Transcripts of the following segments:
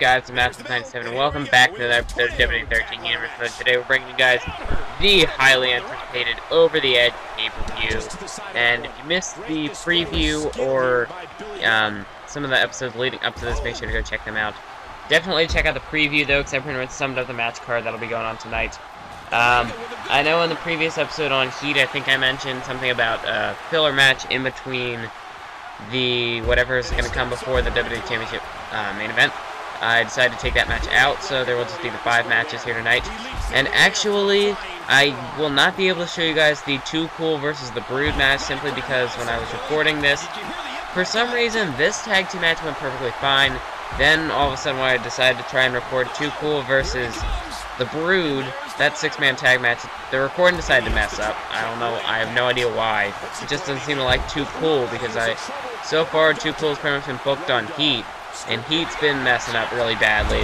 Guys, I'm Master97 and welcome back to another episode of WWE 13 Universe. So today we're bringing you guys the highly anticipated Over the Edge pay-per-view. And if you missed the preview or some of the episodes leading up to this, make sure to go check them out. Definitely check out the preview though, because I pretty much summed up the match card that'll be going on tonight. I know in the previous episode on Heat, I think I mentioned something about a filler match in between the whatever is going to come before the WWE Championship main event. I decided to take that match out, so there will just be the 5 matches here tonight. And actually, I will not be able to show you guys the Too Cool versus the Brood match, simply because when I was recording this, for some reason, this tag team match went perfectly fine. Then, all of a sudden, when I decided to try and record Too Cool versus the Brood, that 6-man tag match, the recording decided to mess up. I don't know, I have no idea why. It just doesn't seem to like Too Cool, because so far, Too Cool's pretty much been booked on Heat. And Heat's been messing up really badly,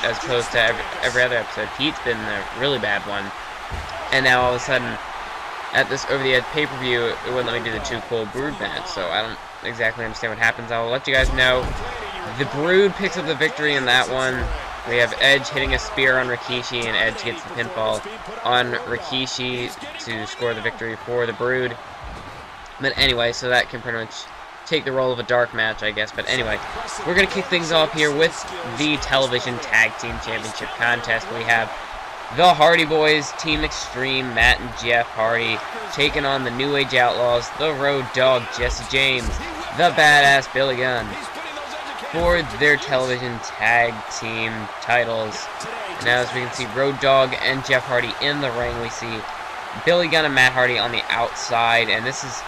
as opposed to every other episode. Heat's been a really bad one. And now all of a sudden, at this Over the Edge pay-per-view, it wouldn't let me do the Too Cool Brood match. So I don't exactly understand what happens. I'll let you guys know. The Brood picks up the victory in that one. We have Edge hitting a spear on Rikishi, and Edge gets the pinfall on Rikishi to score the victory for the Brood. But anyway, so that can pretty much take the role of a dark match, I guess. But anyway, we're going to kick things off here with the Television Tag Team Championship contest. We have the Hardy Boys, Team Extreme, Matt and Jeff Hardy, taking on the New Age Outlaws, the Road Dogg, Jesse James, the Badass Billy Gunn, for their Television Tag Team titles. And now, as we can see, Road Dogg and Jeff Hardy in the ring. We see Billy Gunn and Matt Hardy on the outside, and this is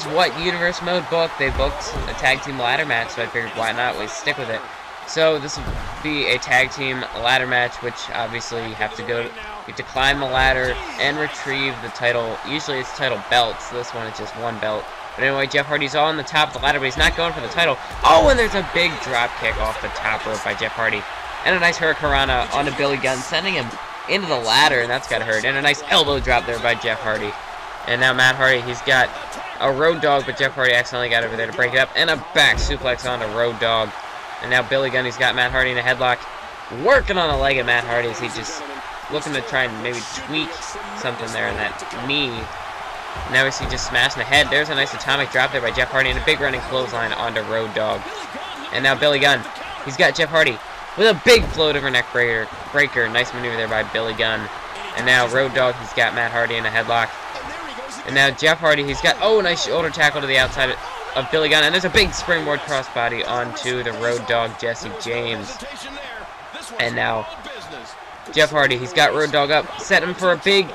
what Universe Mode booked. They booked a tag team ladder match, so I figured why not, we stick with it. So this will be a tag team ladder match, which obviously you have to climb the ladder and retrieve the title. Usually it's title belts. This one is just one belt. But anyway, Jeff Hardy's on the top of the ladder, but he's not going for the title. Oh, and there's a big drop kick off the top rope by Jeff Hardy. And a nice hurricanrana onto Billy Gunn, sending him into the ladder, and that's got to hurt. And a nice elbow drop there by Jeff Hardy. And now Matt Hardy, he's got a Road Dogg, but Jeff Hardy accidentally got over there to break it up. And a back suplex onto Road Dogg. And now Billy Gunn, he's got Matt Hardy in a headlock. Working on the leg of Matt Hardy as he just looking to try and maybe tweak something there in that knee. Now we see just smashing the head. There's a nice atomic drop there by Jeff Hardy and a big running clothesline onto Road Dogg. And now Billy Gunn, he's got Jeff Hardy with a big float over neck breaker. Nice maneuver there by Billy Gunn. And now Road Dogg, he's got Matt Hardy in a headlock. And now Jeff Hardy, he's got, oh, nice shoulder tackle to the outside of Billy Gunn. And there's a big springboard crossbody onto the Road Dogg, Jesse James. And now Jeff Hardy, he's got Road Dogg up, set him for a big,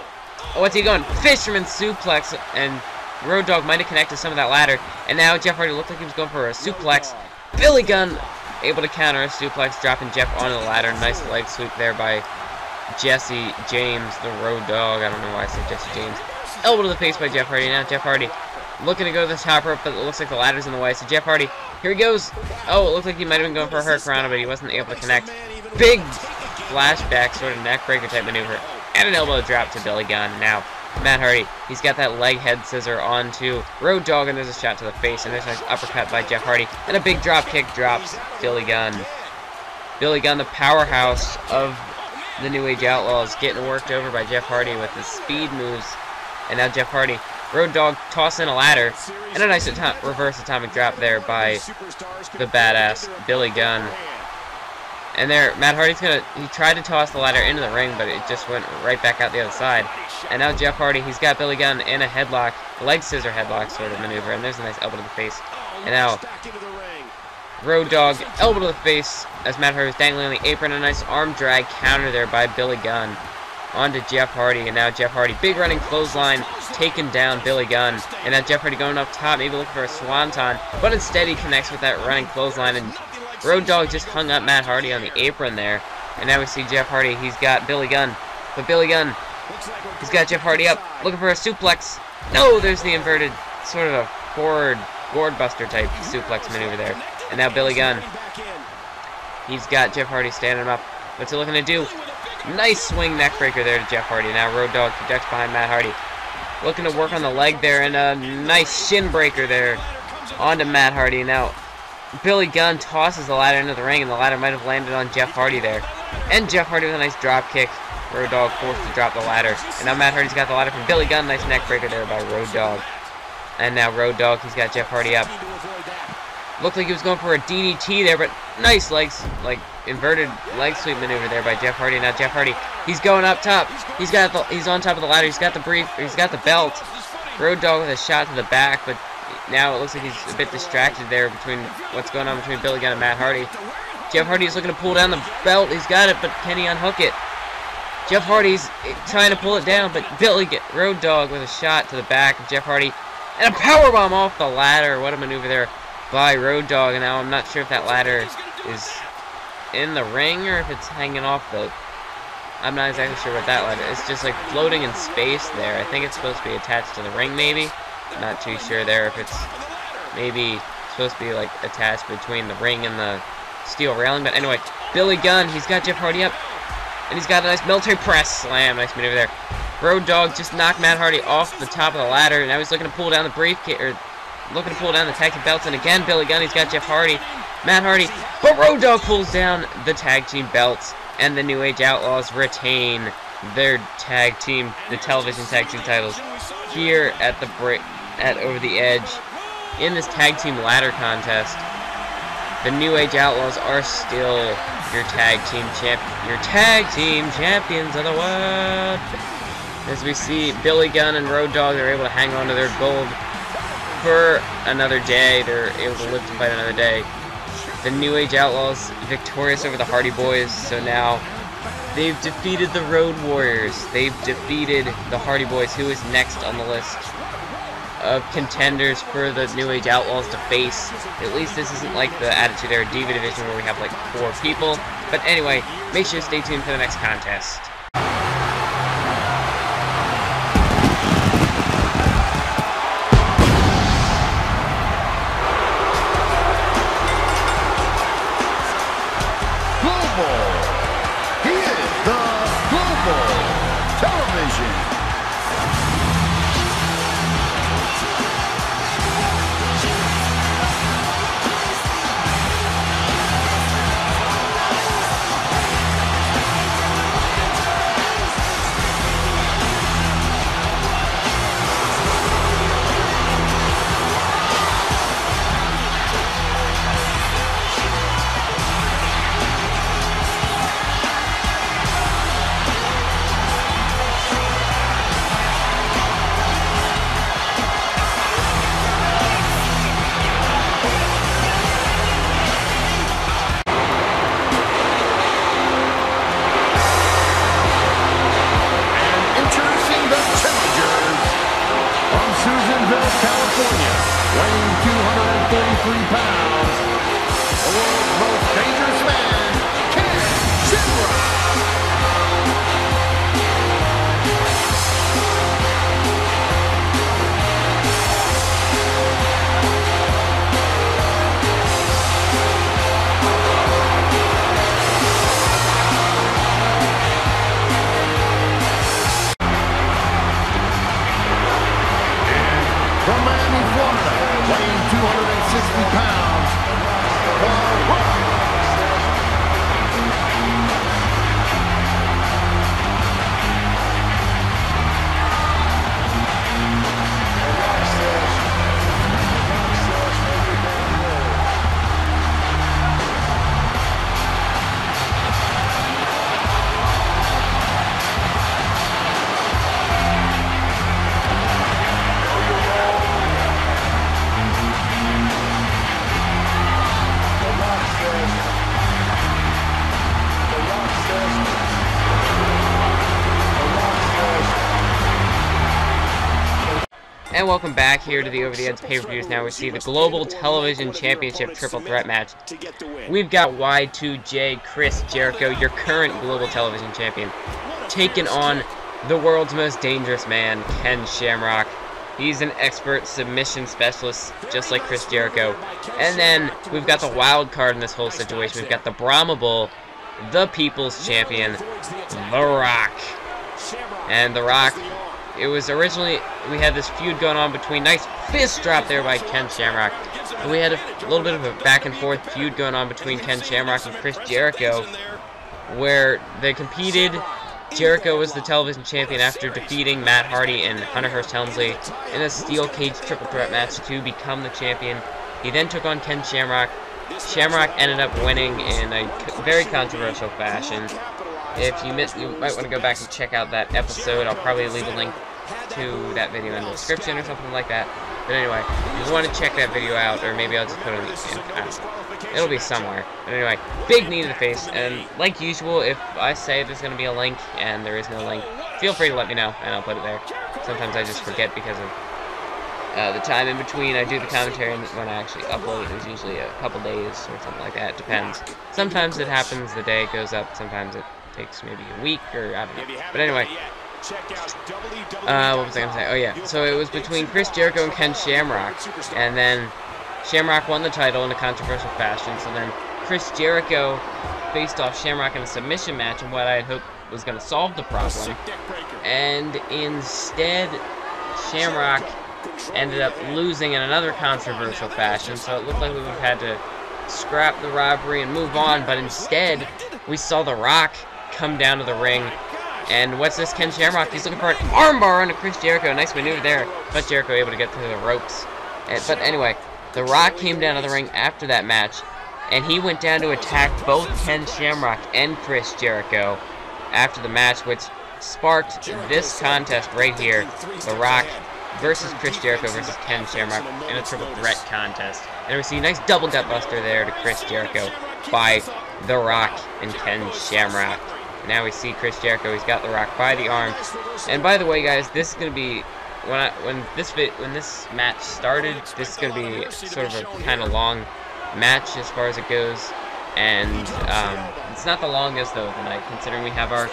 oh, what's he going? Fisherman suplex. And Road Dogg might have connected some of that ladder. And now Jeff Hardy looked like he was going for a suplex. Billy Gunn able to counter a suplex, dropping Jeff onto the ladder. Nice leg sweep there by Jesse James, the Road Dogg. I don't know why I said Jesse James. Elbow to the face by Jeff Hardy. Now Jeff Hardy looking to go to the top rope, but it looks like the ladder's in the way. So Jeff Hardy, here he goes. Oh, it looked like he might have been going for a hurricanrana, but he wasn't able to connect. Big flashback sort of neck breaker type maneuver. And an elbow drop to Billy Gunn. Now Matt Hardy, he's got that leg head scissor onto Road Dogg, and there's a shot to the face. And there's a nice uppercut by Jeff Hardy. And a big drop kick drops Billy Gunn. Billy Gunn, the powerhouse of the New Age Outlaws, getting worked over by Jeff Hardy with his speed moves. And now Jeff Hardy, Road Dogg toss in a ladder, and a nice reverse atomic drop there by the badass Billy Gunn. And there, Matt Hardy's he tried to toss the ladder into the ring, but it just went right back out the other side. And now Jeff Hardy, he's got Billy Gunn in a headlock, leg scissor headlock sort of maneuver, and there's a nice elbow to the face. And now Road Dogg, elbow to the face as Matt Hardy's dangling on the apron, a nice arm drag counter there by Billy Gunn onto Jeff Hardy. And now Jeff Hardy, big running clothesline, taking down Billy Gunn. And now Jeff Hardy going up top, maybe looking for a swanton, but instead he connects with that running clothesline, and Road Dogg just hung up Matt Hardy on the apron there. And now we see Jeff Hardy, he's got Billy Gunn, but Billy Gunn, he's got Jeff Hardy up, looking for a suplex. No, there's the inverted, sort of a forward gourd buster type suplex maneuver there. And now Billy Gunn, he's got Jeff Hardy standing him up. What's he looking to do? Nice swing neck breaker there to Jeff Hardy. Now Road Dogg projects behind Matt Hardy. Looking to work on the leg there, and a nice shin breaker there onto Matt Hardy. Now Billy Gunn tosses the ladder into the ring, and the ladder might have landed on Jeff Hardy there. And Jeff Hardy with a nice drop kick. Road Dogg forced to drop the ladder. And now Matt Hardy's got the ladder from Billy Gunn. Nice neck breaker there by Road Dogg. And now Road Dogg, he's got Jeff Hardy up. Looked like he was going for a DDT there, but nice legs, like inverted leg sweep maneuver there by Jeff Hardy. Now Jeff Hardy, he's going up top. He's on top of the ladder. He's got the belt. Road Dogg with a shot to the back, but now it looks like he's a bit distracted there between what's going on between Billy Gunn and Matt Hardy. Jeff Hardy is looking to pull down the belt. He's got it, but can he unhook it? Jeff Hardy's trying to pull it down, but Road Dogg with a shot to the back of Jeff Hardy. And a powerbomb off the ladder. What a maneuver there by Road Dogg. And now I'm not sure if that ladder is in the ring or if it's hanging off the... I'm not exactly sure what that ladder is. It's just like floating in space there. I think it's supposed to be attached to the ring maybe. Not too sure there if it's maybe supposed to be like attached between the ring and the steel railing. But anyway, Billy Gunn, he's got Jeff Hardy up. And he's got a nice military press slam. Nice maneuver there. Road Dogg just knocked Matt Hardy off the top of the ladder. And now he's looking to pull down the briefcase, or looking to pull down the tag team belts. And again, Billy Gunn, he's got Jeff Hardy, Matt Hardy. But Road Dogg pulls down the tag team belts. And the New Age Outlaws retain their tag team, the television tag team titles, here at Over the Edge. In this tag team ladder contest, the New Age Outlaws are still your tag team champions of the world. As we see Billy Gunn and Road Dogg, they're able to hang on to their gold for another day. They're able to live to fight another day. The New Age Outlaws victorious over the Hardy Boys, so now they've defeated the Road Warriors. They've defeated the Hardy Boys, who is next on the list of contenders for the New Age Outlaws to face. At least this isn't like the Attitude Era Diva division where we have like 4 people. But anyway, make sure to stay tuned for the next contest. California, weighing 233 pounds, the world's most dangerous man, Shamrock. From Miami, Florida, weighing 260 pounds, The Rock. And welcome back here to the Over the Edge pay-per-views. Now we see the Global Television Championship Triple Threat match. We've got Y2J Chris Jericho, your current Global Television Champion, taking on the world's most dangerous man, Ken Shamrock. He's an expert submission specialist, just like Chris Jericho. And then we've got the wild card in this whole situation. We've got the Brahma Bull, the People's Champion, The Rock. And The Rock, it was originally, we had this feud going on between, nice fist drop there by Ken Shamrock. And we had a little bit of a back and forth feud going on between Ken Shamrock and Chris Jericho, where they competed. Jericho was the television champion after defeating Matt Hardy and Hunter Hearst Helmsley in a steel cage triple threat match to become the champion. He then took on Ken Shamrock. Shamrock ended up winning in a very controversial fashion. If you missed, you might want to go back and check out that episode. I'll probably leave a link to that video in the description or something like that. But anyway, if you want to check that video out, or maybe I'll just put it in, it'll be somewhere. But anyway, big knee to the face, and like usual, if I say there's going to be a link and there is no link, feel free to let me know, and I'll put it there. Sometimes I just forget because of the time in between I do the commentary and when I actually upload. There's usually a couple days or something like that. It depends. Sometimes it happens the day it goes up. Sometimes it takes maybe a week, or I don't know. But anyway, what was I going to say? Oh yeah, so it was between Chris Jericho and Ken Shamrock, and then Shamrock won the title in a controversial fashion. So then Chris Jericho faced off Shamrock in a submission match, and what I had hoped was going to solve the problem, and instead Shamrock ended up losing in another controversial fashion. So it looked like we would have had to scrap the rivalry and move on, but instead we saw The Rock come down to the ring. And what's this? Ken Shamrock, he's looking for an armbar onto Chris Jericho. Nice maneuver there, but Jericho able to get through the ropes. But anyway, The Rock came down to the ring after that match, and he went down to attack both Ken Shamrock and Chris Jericho after the match, which sparked this contest right here, The Rock versus Chris Jericho versus Ken Shamrock in a triple threat contest. And we see a nice double gut buster there to Chris Jericho by The Rock and Ken Shamrock. And now we see Chris Jericho, he's got The Rock by the arm. And by the way, guys, this is gonna be when this match started, this is gonna be sort of a kind of long match as far as it goes. And it's not the longest though of the night, considering we have our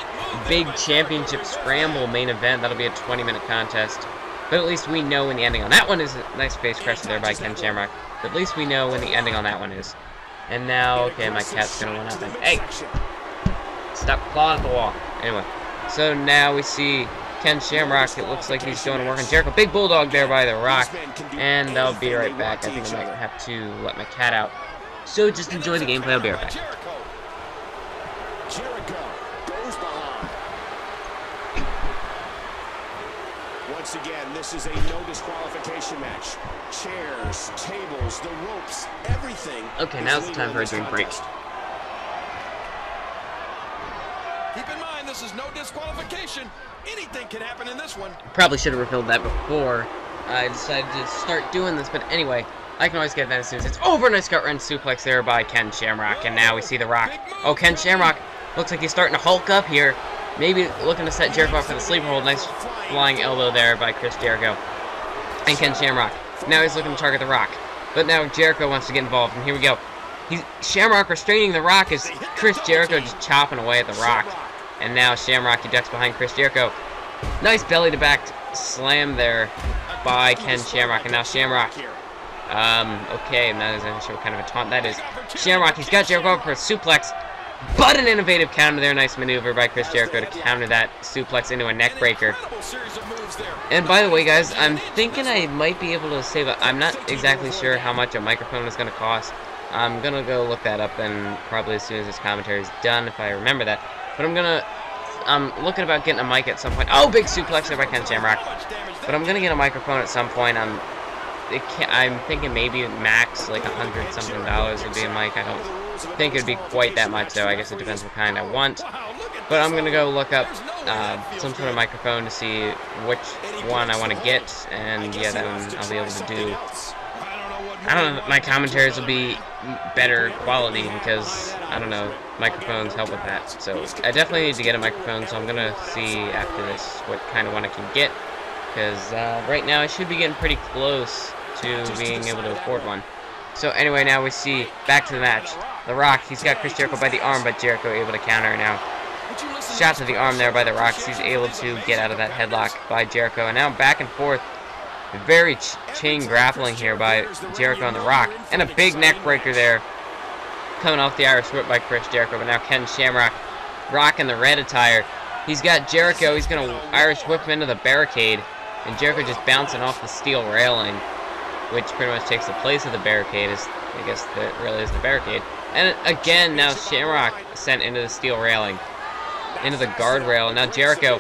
big championship scramble main event. That'll be a 20-minute contest. But at least we know when the ending on that one is. A nice face crusher there by Ken Shamrock. But at least we know when the ending on that one is. And now, okay, my cat's gonna run out and, hey! Stop clawing at the wall. Anyway, so now we see Ken Shamrock. It looks like he's going to work on Jericho. Big bulldog there by The Rock. And I'll be right back. I think I might have to let my cat out. So just enjoy the gameplay. I'll be right back. Once again, this is a no disqualification match. Chairs, tables, the ropes, everything. Okay, now's the time for a drink break. Keep in mind, this is no disqualification. Anything can happen in this one. Probably should have refilled that before I decided to start doing this, but anyway, I can always get that as soon as it's over. Nice gut wrench suplex there by Ken Shamrock, and now we see The Rock. Oh, Ken Shamrock looks like he's starting to hulk up here. Maybe looking to set Jericho up for the sleeper hold. Nice flying elbow there by Chris Jericho. And Ken Shamrock. Now he's looking to target The Rock. But now Jericho wants to get involved, and here we go. Shamrock restraining The Rock as Chris Jericho just chopping away at The Rock. And now Shamrock, he ducks behind Chris Jericho. Nice belly to back slam there by Ken Shamrock. And now Shamrock. Okay, I'm not exactly sure what kind of a taunt that is. Shamrock, he's got Jericho up for a suplex. But an innovative counter there. Nice maneuver by Chris Jericho to counter that suplex into a neck breaker. And by the way, guys, I'm thinking I might be able to save I'm not exactly sure how much a microphone is going to cost. I'm going to go look that up, and probably as soon as this commentary is done, if I remember that. But I'm looking about getting a mic at some point. Oh, big suplex there by Ken Shamrock. But I'm going to get a microphone at some point. I'm thinking maybe max like $100-something would be a mic. I don't think it'd be quite that much, though. I guess it depends what kind I want. But I'm gonna go look up some sort of microphone to see which one I want to get, and yeah, that one I'll be able to do. I don't know, my commentaries will be better quality because, I don't know, microphones help with that. So I definitely need to get a microphone, so I'm gonna see after this what kind of one I can get, because right now I should be getting pretty close to being able to afford one. So anyway, now we see, back to the match. The Rock, he's got Chris Jericho by the arm, but Jericho able to counter now. Shot to the arm there by The Rock. He's able to get out of that headlock by Jericho. And now back and forth. Very chain grappling here by Jericho and The Rock. And a big neck breaker there. Coming off the Irish whip by Chris Jericho. But now Ken Shamrock rocking the red attire. He's got Jericho. He's going to Irish whip him into the barricade. And Jericho just bouncing off the steel railing, which pretty much takes the place of the barricade. I guess that really is the barricade. And again, now Shamrock sent into the steel railing, into the guardrail. And now Jericho,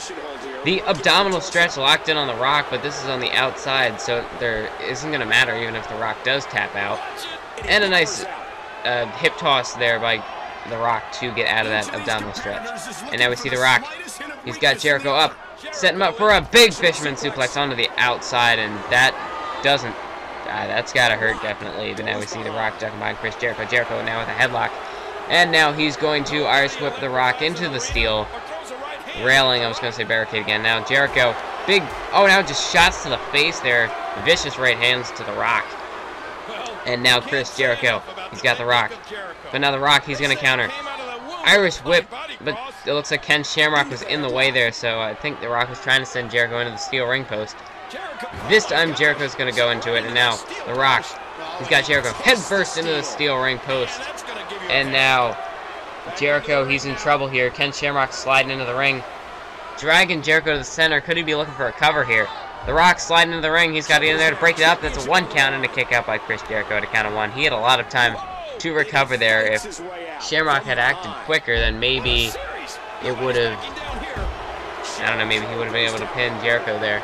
the abdominal stretch locked in on the Rock, but this is on the outside, so there isn't going to matter even if the Rock does tap out. And a nice hip toss there by the Rock to get out of that abdominal stretch. And now we see the Rock. He's got Jericho up, setting him up for a big fisherman suplex onto the outside, and that doesn't. That's gotta hurt definitely. But now we see the Rock ducking behind Chris Jericho. Jericho now with a headlock, and now he's going to Irish whip the Rock into the steel railing. I was gonna say barricade again. Now Jericho, big. Oh, now just shots to the face there. Vicious right hands to the Rock. And now Chris Jericho, he's got the Rock. But now the Rock, he's going to counter. Irish whip, but it looks like Ken Shamrock was in the way there, so I think the Rock was trying to send Jericho into the steel ring post. This time Jericho's going to go into it, and now the Rock, he's got Jericho head first into the steel ring post. And now Jericho, he's in trouble here. Ken Shamrock sliding into the ring, dragging Jericho to the center. Could he be looking for a cover here? The Rock sliding into the ring. He's got to get in there to break it up. That's a 1 count and a kick out by Chris Jericho to count of 1. He had a lot of time to recover there. If Shamrock had acted quicker, then maybe it would have, I don't know, maybe he would have been able to pin Jericho there.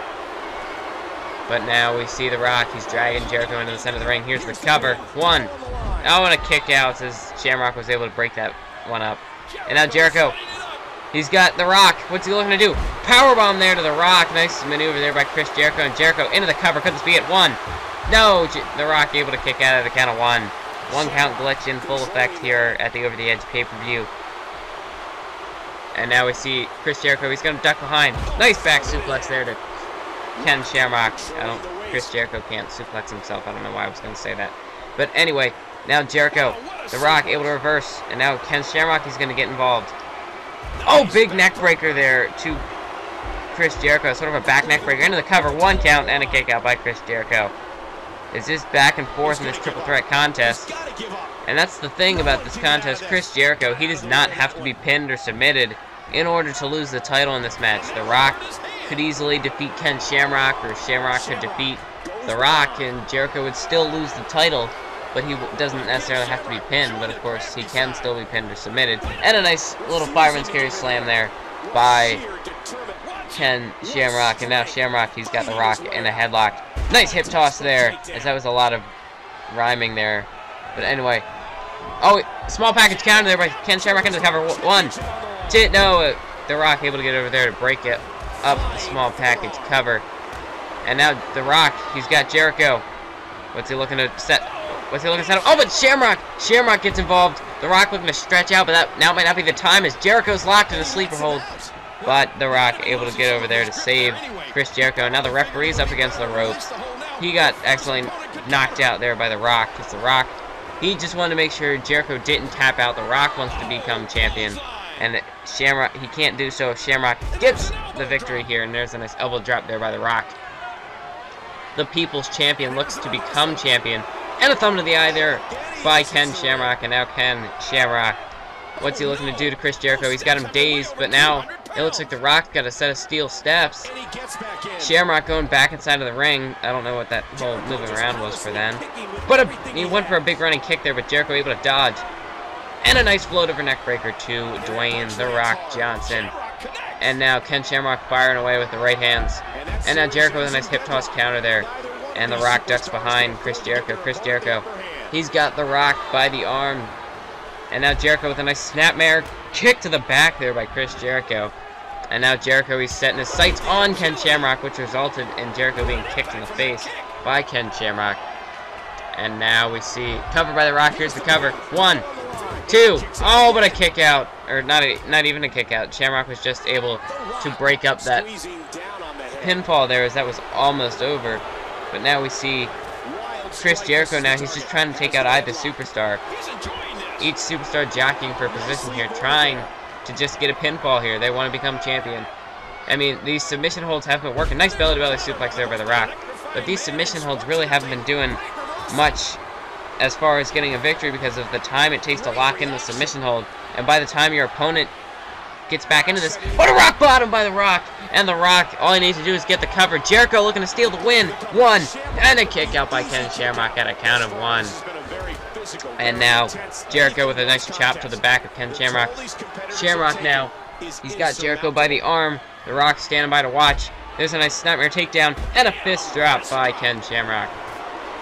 But now we see the Rock. He's dragging Jericho into the center of the ring. Here's the cover. 1. Oh, and a kick out as Shamrock was able to break that one up. And now Jericho. He's got the Rock. What's he looking to do? Powerbomb there to the Rock. Nice maneuver there by Chris Jericho. And Jericho into the cover. Could this be it? 1. No, the Rock able to kick out at the count of 1. 1 count glitch in full effect here at the Over the Edge pay-per-view. And now we see Chris Jericho. He's going to duck behind. Nice back suplex there to Ken Shamrock. Chris Jericho can't suplex himself. I don't know why I was going to say that. But anyway, now Jericho. The Rock able to reverse. And now Ken Shamrock, he's going to get involved. Oh, big neck breaker there to Chris Jericho. Sort of a back neck breaker into the cover. 1 count and a kick out by Chris Jericho. It's just back and forth in this triple threat contest. And that's the thing about this contest. Chris Jericho, he does not have to be pinned or submitted in order to lose the title in this match. The Rock could easily defeat Ken Shamrock, or Shamrock could defeat The Rock, and Jericho would still lose the title. But he doesn't necessarily have to be pinned, but of course he can still be pinned or submitted. And a nice little fireman's carry slam there by Ken Shamrock. And now Shamrock, he's got the Rock in a headlock. Nice hip toss there, as that was a lot of rhyming there. But anyway, oh, small package counter there by Ken Shamrock into the cover. 1, 2, no, the Rock able to get over there to break it up the small package cover. And now the Rock, he's got Jericho. What's he looking to set? What's he looking to set up? Oh, but Shamrock gets involved. The Rock looking to stretch out, but that now might not be the time as Jericho's locked in a sleeper hold. But the Rock able to get over there to save Chris Jericho. Now the referee's up against the ropes. He got excellently knocked out there by the Rock. Because the Rock, he just wanted to make sure Jericho didn't tap out. The Rock wants to become champion. And Shamrock, he can't do so if Shamrock gets the victory here. And there's a nice elbow drop there by the Rock. The People's Champion looks to become champion. And a thumb to the eye there by Ken Shamrock. And now Ken Shamrock, what's he looking to do to Chris Jericho? He's got him dazed, but now it looks like the Rock's got a set of steel steps. Shamrock going back inside of the ring. I don't know what that whole moving around was for then. But he went for a big running kick there, but Jericho able to dodge. And a nice float over neck breaker to Dwayne The Rock Johnson. And now Ken Shamrock firing away with the right hands. And now Jericho with a nice hip toss counter there. And The Rock ducks behind Chris Jericho. Chris Jericho, he's got The Rock by the arm. And now Jericho with a nice snapmare kick to the back there by Chris Jericho. And now Jericho, he's setting his sights on Ken Shamrock, which resulted in Jericho being kicked in the face by Ken Shamrock. And now we see cover by The Rock. Here's the cover. 1, 2. Oh, but a kick out. Or not even a kick out. Shamrock was just able to break up that pinfall there as that was almost over. But now we see Chris Jericho now. He's just trying to take out either superstar. Each superstar jockeying for a position here, trying to just get a pinfall here. They want to become champion. I mean, these submission holds haven't been working. Nice belly-to-belly suplex there by The Rock. But these submission holds really haven't been doing much as far as getting a victory because of the time it takes to lock in the submission hold. And by the time your opponent gets back into this. What a rock bottom by The Rock! And The Rock, all he needs to do is get the cover. Jericho looking to steal the win. 1, and a kick out by Ken Shamrock at a count of 1. And now, Jericho with a nice chop to the back of Ken Shamrock. Shamrock now, he's got Jericho by the arm. The Rock standing by to watch. There's a nice nightmare takedown and a fist drop by Ken Shamrock.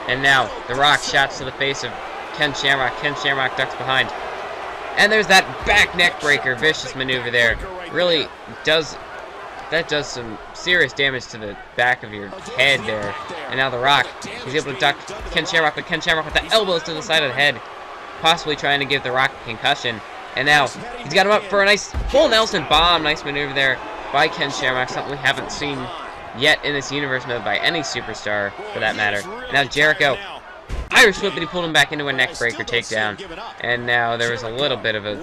And now, The Rock shots to the face of Ken Shamrock. Ken Shamrock ducks behind. And there's that back neck breaker, vicious maneuver there. Really does some serious damage to the back of your head there. And now The Rock, he's able to duck Ken Shamrock, but Ken Shamrock with the elbows to the side of the head, possibly trying to give The Rock a concussion. And now, he's got him up for a nice full Nelson bomb. Nice maneuver there by Ken Shamrock, something we haven't seen yet in this universe mode by any superstar, for that matter. Now Jericho, Irish whip, but he pulled him back into a neck breaker takedown. And now there was a little bit of a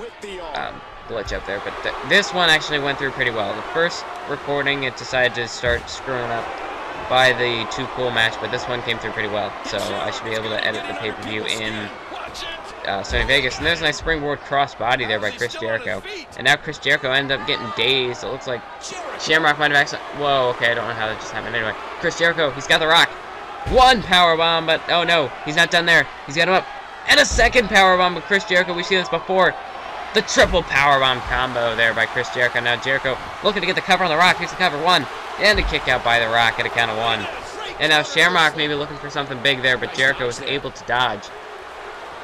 glitch up there, but this one actually went through pretty well. The first recording, it decided to start screwing up by the Too Cool match, but this one came through pretty well, so I should be able to edit the pay-per-view in Sony Vegas. And there's a nice springboard crossbody there by Chris Jericho. And now Chris Jericho ended up getting dazed. It looks like Shamrock might have accidentally... Whoa, okay, I don't know how that just happened. Anyway, Chris Jericho, he's got The Rock. 1 powerbomb, but oh no, he's not done there. He's got him up. And a second powerbomb with Chris Jericho. We've seen this before. The triple powerbomb combo there by Chris Jericho. Now Jericho looking to get the cover on The Rock. Here's the cover. 1. And a kick out by The Rock at a count of 1. And now Shamrock maybe looking for something big there, but Jericho was able to dodge.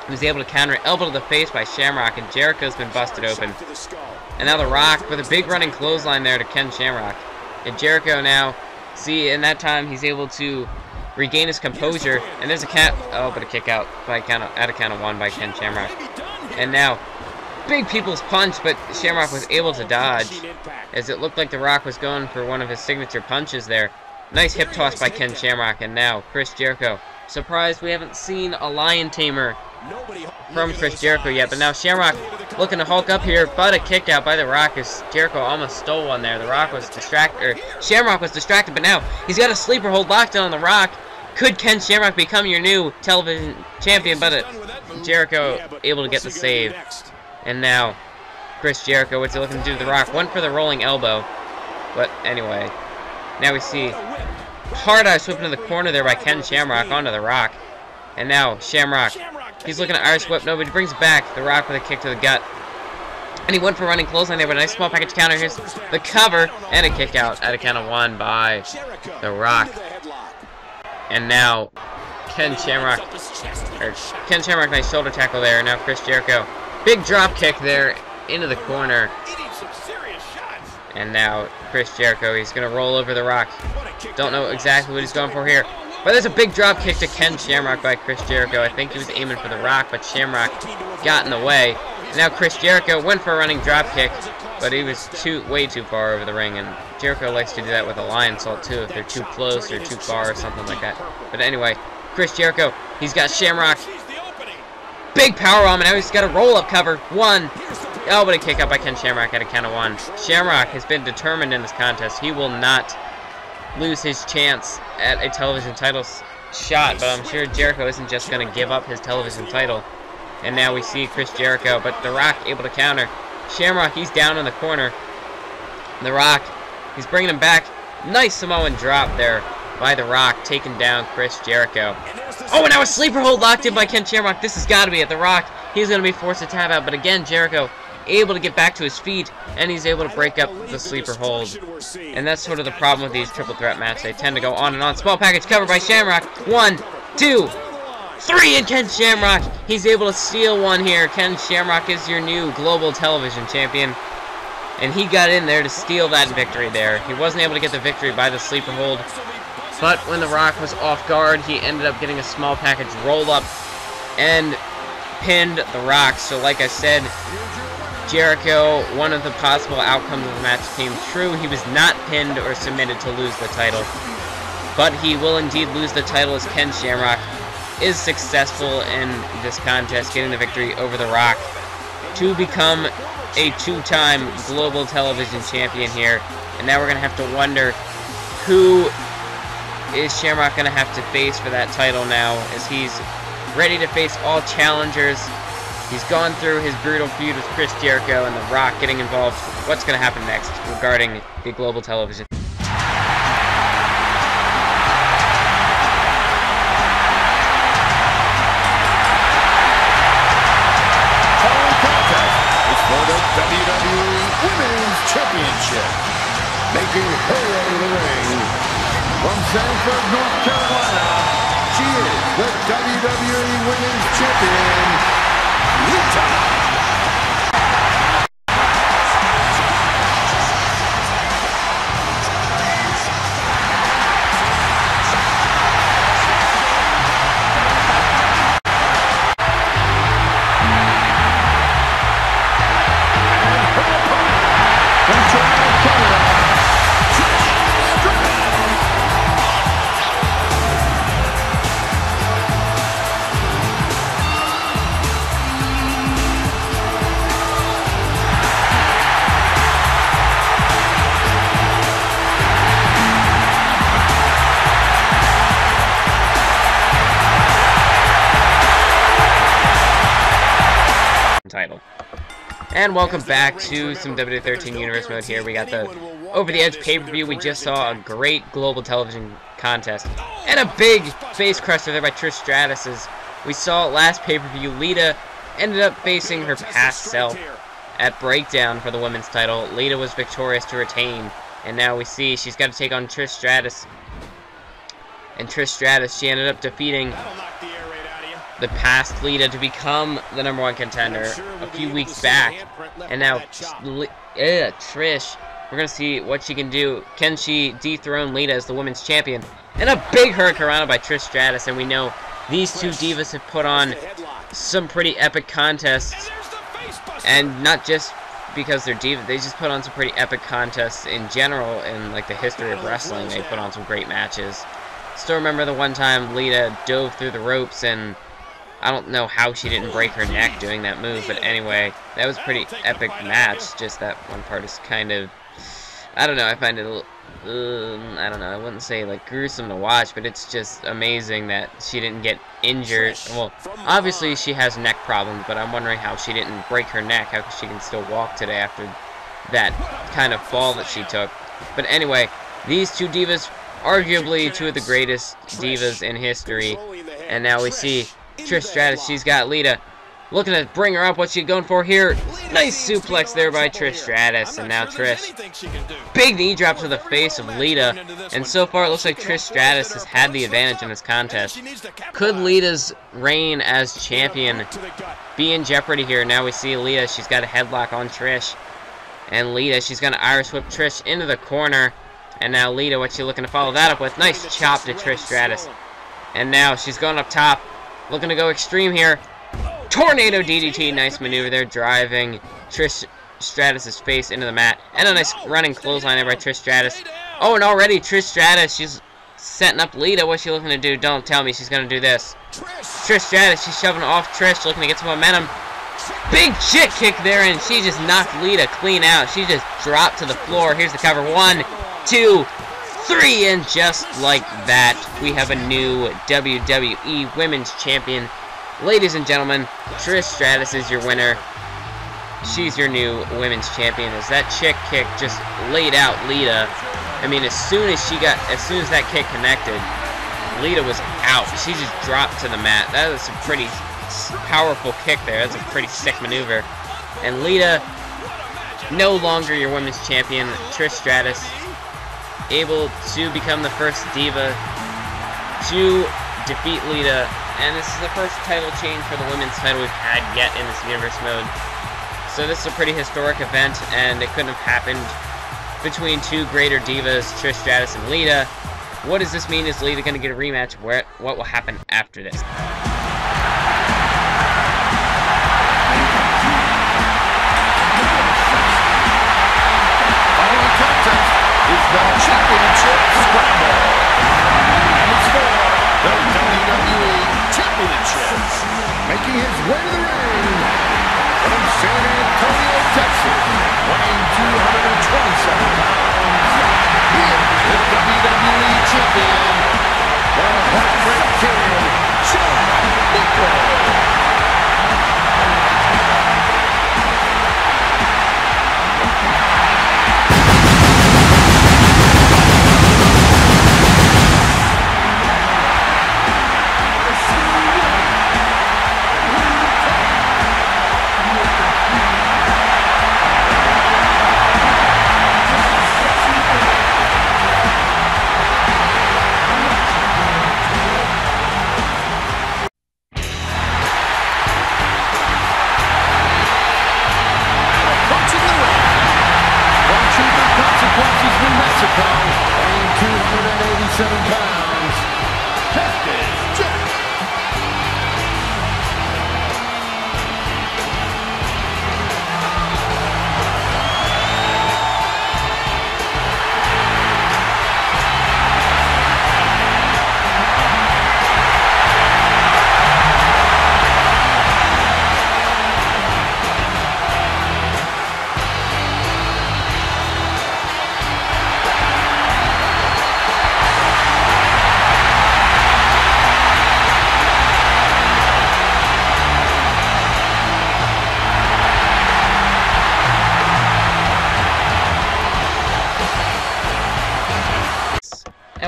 He was able to counter an elbow to the face by Shamrock, and Jericho's been busted open. And now The Rock with a big running clothesline there to Ken Shamrock. And Jericho now, see, in that time, he's able to regain his composure. And there's a but a kick out by at a count of 1 by Ken Shamrock. And now, big people's punch, but Shamrock was able to dodge, as it looked like The Rock was going for one of his signature punches there. Nice hip toss by Ken Shamrock, and now Chris Jericho. Surprised we haven't seen a Lion Tamer from Chris Jericho yet, but now Shamrock looking to Hulk up here, but a kick out by The Rock as Jericho almost stole one there. The Rock was distracted, or Shamrock was distracted, but now he's got a sleeper hold locked on The Rock. Could Ken Shamrock become your new television champion? But Jericho able to get the save. And now Chris Jericho, what's he looking to do to The Rock? Went for the rolling elbow, but anyway, now we see Hart Irish whip into the corner there by Ken Shamrock onto The Rock. And now Shamrock, he's looking at Irish whip. No, but he brings it back. The Rock with a kick to the gut. And he went for running clothesline there, but a nice small package counter. Here's the cover and a kick out at a count of 1 by The Rock. And now Ken Shamrock, nice shoulder tackle there. And now Chris Jericho, big drop kick there into the corner. And now Chris Jericho, he's going to roll over The Rock. Don't know exactly what he's going for here. But there's a big drop kick to Ken Shamrock by Chris Jericho. I think he was aiming for The Rock, but Shamrock got in the way. And now Chris Jericho went for a running drop kick, but he was way too far over the ring. And Jericho likes to do that with a lion salt too, if they're too close or too far or something like that. But anyway, Chris Jericho, he's got Shamrock. Big powerbomb, and now he's got a roll-up cover. 1. Oh, but a kick out by Ken Shamrock at a count of 1. Shamrock has been determined in this contest. He will not lose his chance at a television title shot, but I'm sure Jericho isn't just going to give up his television title. And now we see Chris Jericho, but The Rock able to counter. Shamrock, he's down in the corner. The Rock, he's bringing him back. Nice Samoan drop there by The Rock, taking down Chris Jericho. Oh, and now a sleeper hold locked in by Ken Shamrock. This has got to be it. The Rock, he's going to be forced to tap out, but again, Jericho able to get back to his feet, and he's able to break up the sleeper hold. And that's sort of the problem with these triple threat matches. They tend to go on and on. Small package covered by Shamrock. 1, 2, 3, and Ken Shamrock, he's able to steal one here. Ken Shamrock is your new global television champion, and he got in there to steal that victory there. He wasn't able to get the victory by the sleeper hold, but when The Rock was off guard, he ended up getting a small package roll up and pinned The Rock. So like I said, Jericho, one of the possible outcomes of the match came true. He was not pinned or submitted to lose the title, but he will indeed lose the title as Ken Shamrock is successful in this contest, getting the victory over The Rock to become a 2-time global television champion here. And now we're going to have to wonder, who is Shamrock going to have to face for that title now, as he's ready to face all challengers. He's gone through his brutal feud with Chris Jericho and The Rock getting involved. What's going to happen next regarding the global television? For the WWE Women's Championship, making her way to the ring from Sanford, North Carolina, she is the WWE Women's Champion, Lita. Title. And welcome back to some WWE 13 Universe mode here. We got the Over the Edge pay-per-view. We just saw a great global television contest. And a big face crusher there by Trish Stratus. As we saw last pay-per-view, Lita ended up facing her past self at Breakdown for the women's title. Lita was victorious to retain. And now we see she's got to take on Trish Stratus. And Trish Stratus, she ended up defeating the past Lita to become the #1 contender a few weeks back. And now Trish, we're going to see what she can do. Can she dethrone Lita as the women's champion? And a big hurricanrana by Trish Stratus. And we know these two divas have put on some pretty epic contests. And not just because they're divas, they just put on some pretty epic contests in general in like the history of wrestling. They put on some great matches. Still remember the one time Lita dove through the ropes, and I don't know how she didn't break her neck doing that move, but anyway, that was a pretty epic match. Just that one part is kind of, I don't know, I find it a little, I don't know, I wouldn't say like gruesome to watch, but it's just amazing that she didn't get injured. Well, obviously she has neck problems, but I'm wondering how she didn't break her neck, how she can still walk today after that kind of fall that she took. But anyway, these two divas, arguably two of the greatest divas in history, and now we see Trish Stratus, she's got Lita looking to bring her up. What's she going for here? Nice suplex there by Trish Stratus, and now Trish, big knee drop to the face of Lita, and so far it looks like Trish Stratus has had the advantage in this contest. Could Lita's reign as champion be in jeopardy here? Now we see Lita, she's got a headlock on Trish, and Lita, she's going to Irish whip Trish into the corner, and now Lita, what's she looking to follow that up with? Nice chop to Trish Stratus, and now she's going up top, looking to go extreme here. Tornado DDT, nice maneuver there, driving Trish Stratus' face into the mat. And a nice running clothesline there by Trish Stratus. Oh, and already Trish Stratus, she's setting up Lita. What's she looking to do? Don't tell me she's going to do this. Trish Stratus, she's shoving off Trish, looking to get some momentum. Big shit kick there, and she just knocked Lita clean out. She just dropped to the floor. Here's the cover. 1, 2, 3, and just like that, we have a new WWE Women's Champion. Ladies and gentlemen, Trish Stratus is your winner. She's your new Women's Champion. As that chick kick just laid out Lita. I mean, as soon as that kick connected, Lita was out. She just dropped to the mat. That was a pretty powerful kick there. That's a pretty sick maneuver. And Lita, no longer your Women's Champion. Trish Stratus, able to become the first diva to defeat Lita, and this is the first title change for the women's title we've had yet in this universe mode. So this is a pretty historic event, and it couldn't have happened between two greater divas, Trish Stratus and Lita. What does this mean? Is Lita going to get a rematch? What will happen after this? The championship scramble. And it's for the WWE Championship. Making his way to the ring from San Antonio, Texas, weighing 227 pounds. He is the WWE Champion, the Heartbreak Kid, Shamrock.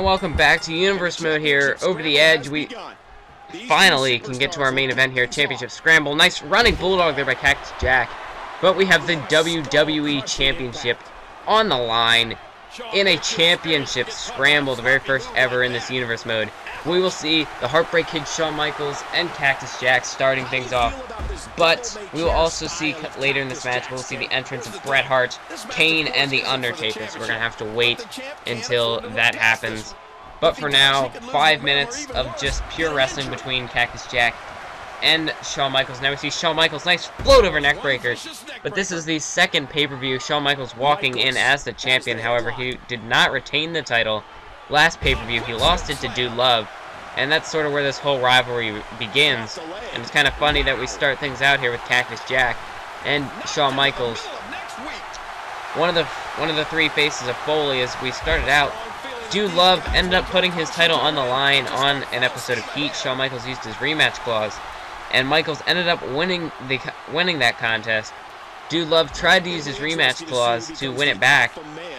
And welcome back to Universe Mode here. Over the edge, we finally can get to our main event here, Championship Scramble. Nice running Bulldog there by Cactus Jack. But we have the WWE Championship on the line in a Championship Scramble, the very first ever in this Universe Mode. We will see the Heartbreak Kid Shawn Michaels and Cactus Jack starting things off. But we will also see later in this match, we'll see the entrance of Bret Hart, Kane, and the Undertaker. So we're going to have to wait until that happens. But for now, 5 minutes of just pure wrestling between Cactus Jack and Shawn Michaels. Now we see Shawn Michaels, nice float over neckbreaker. But this is the second pay-per-view. Shawn Michaels walking in as the champion. However, he did not retain the title. Last pay-per-view, he lost it to Dude Love. And that's sort of where this whole rivalry begins. And it's kind of funny that we start things out here with Cactus Jack and Shawn Michaels. One of the three faces of Foley, as we started out, Dude Love ended up putting his title on the line on an episode of Heat. Shawn Michaels used his rematch clause, and Michaels ended up winning that contest. Dude Love tried to use his rematch clause to win it back,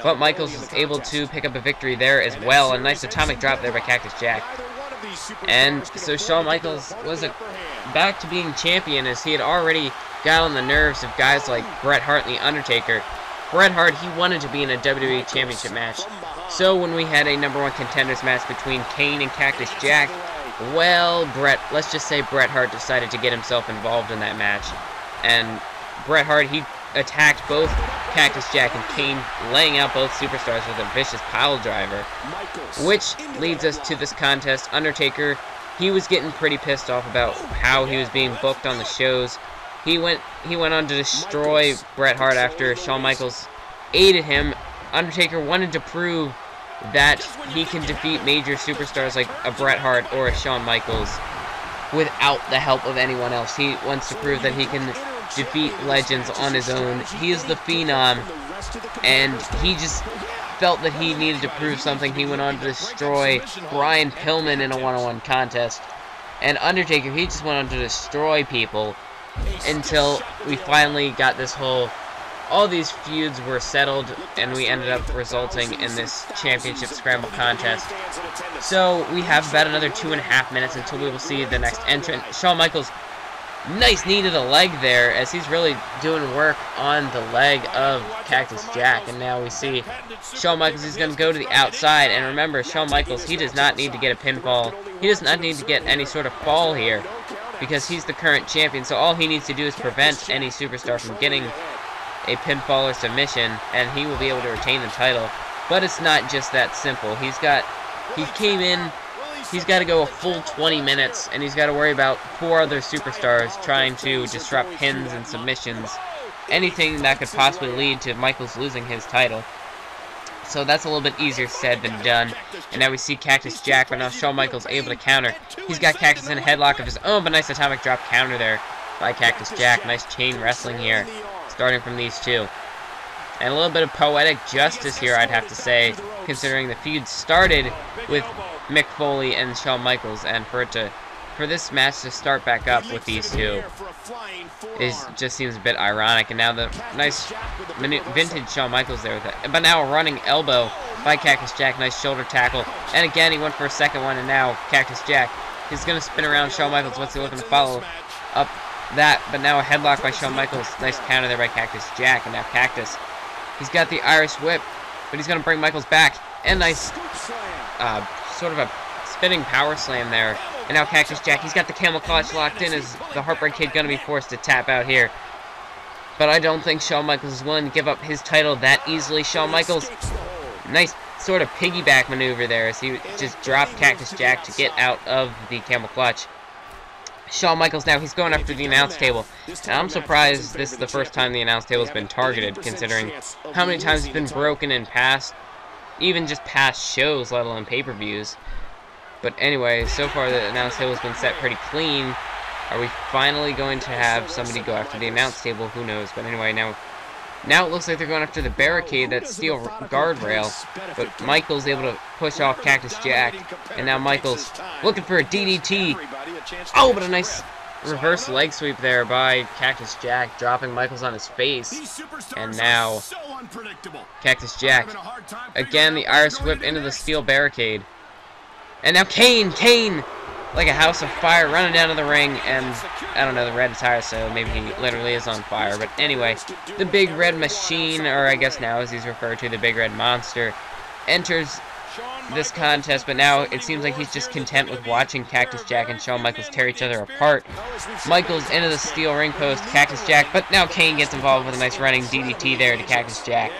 but Michaels was able to pick up a victory there as well. A nice atomic drop there by Cactus Jack. And so Shawn Michaels was back to being champion, as he had already got on the nerves of guys like Bret Hart and The Undertaker. Bret Hart, he wanted to be in a WWE Championship match. So when we had a #1 contenders match between Kane and Cactus Jack, well, let's just say Bret Hart decided to get himself involved in that match. And Bret Hart, he attacked both Cactus Jack and Kane, laying out both superstars with a vicious pile driver. Which leads us to this contest. Undertaker, he was getting pretty pissed off about how he was being booked on the shows. He went on to destroy Bret Hart after Shawn Michaels aided him. Undertaker wanted to prove that he can defeat major superstars like a Bret Hart or a Shawn Michaels without the help of anyone else. He wants to prove that he can defeat legends on his own. He is the Phenom, and he just felt that he needed to prove something. He went on to destroy Brian Pillman in a one-on-one contest. And Undertaker, he just went on to destroy people until we finally got this all these feuds were settled, and we ended up resulting in this Championship Scramble contest. So we have about another 2.5 minutes until we will see the next entrant. Shawn Michaels, nice knee to the leg there, as he's really doing work on the leg of Cactus Jack. And now we see Shawn Michaels, he's going to go to the outside. And remember, Shawn Michaels, he does not need to get a pinfall. He does not need to get any sort of fall here, because he's the current champion. So all he needs to do is prevent any superstar from getting a pinfall or submission, and he will be able to retain the title. But it's not just that simple. He's got to go a full 20 minutes, and he's got to worry about 4 other superstars trying to disrupt pins and submissions. Anything that could possibly lead to Michaels losing his title. So that's a little bit easier said than done. And now we see Cactus Jack, but now Shawn Michaels able to counter. He's got Cactus in a headlock of his own, but nice atomic drop counter there by Cactus Jack. Nice chain wrestling here, starting from these two. And a little bit of poetic justice here, I'd have to say, considering the feud started with Mick Foley and Shawn Michaels, and for this match to start back up with these two just seems a bit ironic. And now the nice vintage Shawn Michaels there with it. But now a running elbow by Cactus Jack, nice shoulder tackle. And again, he went for a second one, and now Cactus Jack, he's going to spin around Shawn Michaels. What's he looking to follow up that? But now a headlock by Shawn Michaels. Nice counter there by Cactus Jack. And now Cactus, he's got the Irish whip, but he's going to bring Michaels back. And nice sort of a spinning power slam there. And now Cactus Jack, he's got the camel clutch locked in. Is the Heartbreak Kid going to be forced to tap out here? But I don't think Shawn Michaels is willing to give up his title that easily. Shawn Michaels, nice sort of piggyback maneuver there, as he just dropped Cactus Jack to get out of the camel clutch. Shawn Michaels now, he's going after the announce table. And I'm surprised this is the first time the announce table has been targeted, considering how many times it's been broken in past, even just past shows, let alone pay-per-views. But anyway, so far the announce table has been set pretty clean. Are we finally going to have somebody go after the announce table? Who knows? But anyway, now it looks like they're going after the barricade, that steel guardrail. But Michaels able to push off Cactus Jack. And now Michaels looking for a DDT. Oh, but a nice reverse leg sweep there by Cactus Jack, dropping Michaels on his face. And now Cactus Jack, again the Irish whip into the steel barricade. And now Kane, like a house of fire, running down to the ring, and I don't know, the red attire, so maybe he literally is on fire. But anyway, the Big Red Machine, or I guess now as he's referred to, the Big Red Monster, enters this contest, but now it seems like he's just content with watching Cactus Jack and Shawn Michaels tear each other apart. Michaels into the steel ring post, Cactus Jack, but now Kane gets involved with a nice running DDT there to Cactus Jack,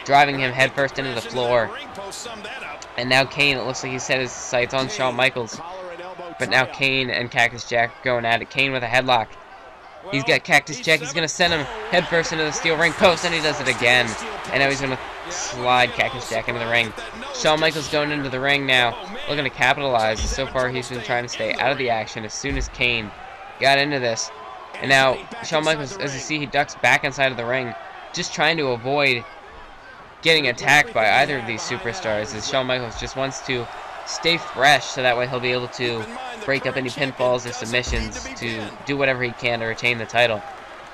driving him headfirst into the floor. And now Kane, it looks like he set his sights on Shawn Michaels. But now Kane and Cactus Jack going at it. Kane with a headlock. He's got Cactus Jack. He's going to send him headfirst into the steel ring post, and he does it again. And now he's going to slide Cactus Jack into the ring. Shawn Michaels going into the ring now, looking to capitalize. So far, he's been trying to stay out of the action as soon as Kane got into this. And now Shawn Michaels, as you see, he ducks back inside of the ring, just trying to avoid getting attacked by either of these superstars, as Shawn Michaels just wants to stay fresh, so that way he'll be able to break up any pinfalls or submissions to do whatever he can to retain the title.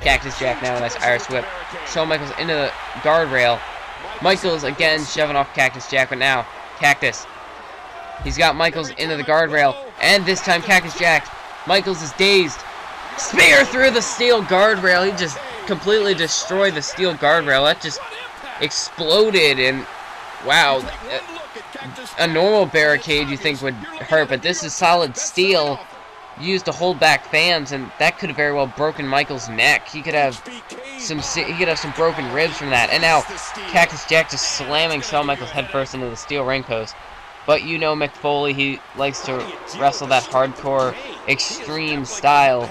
Cactus Jack now, a nice Irish whip. Shawn Michaels into the guardrail. Michaels again shoving off Cactus Jack, but now Cactus. He's got Michaels into the guardrail, and this time Cactus Jack. Michaels is dazed. Spear through the steel guardrail. He just completely destroyed the steel guardrail. That just exploded, and wow. A normal barricade you think would hurt, but this is solid steel used to hold back fans, and that could have very well broken Michaels' neck. He could have some broken ribs from that. And now Cactus Jack just slamming Shawn Michaels headfirst into the steel ring post. But you know Mick Foley, he likes to wrestle that hardcore extreme style.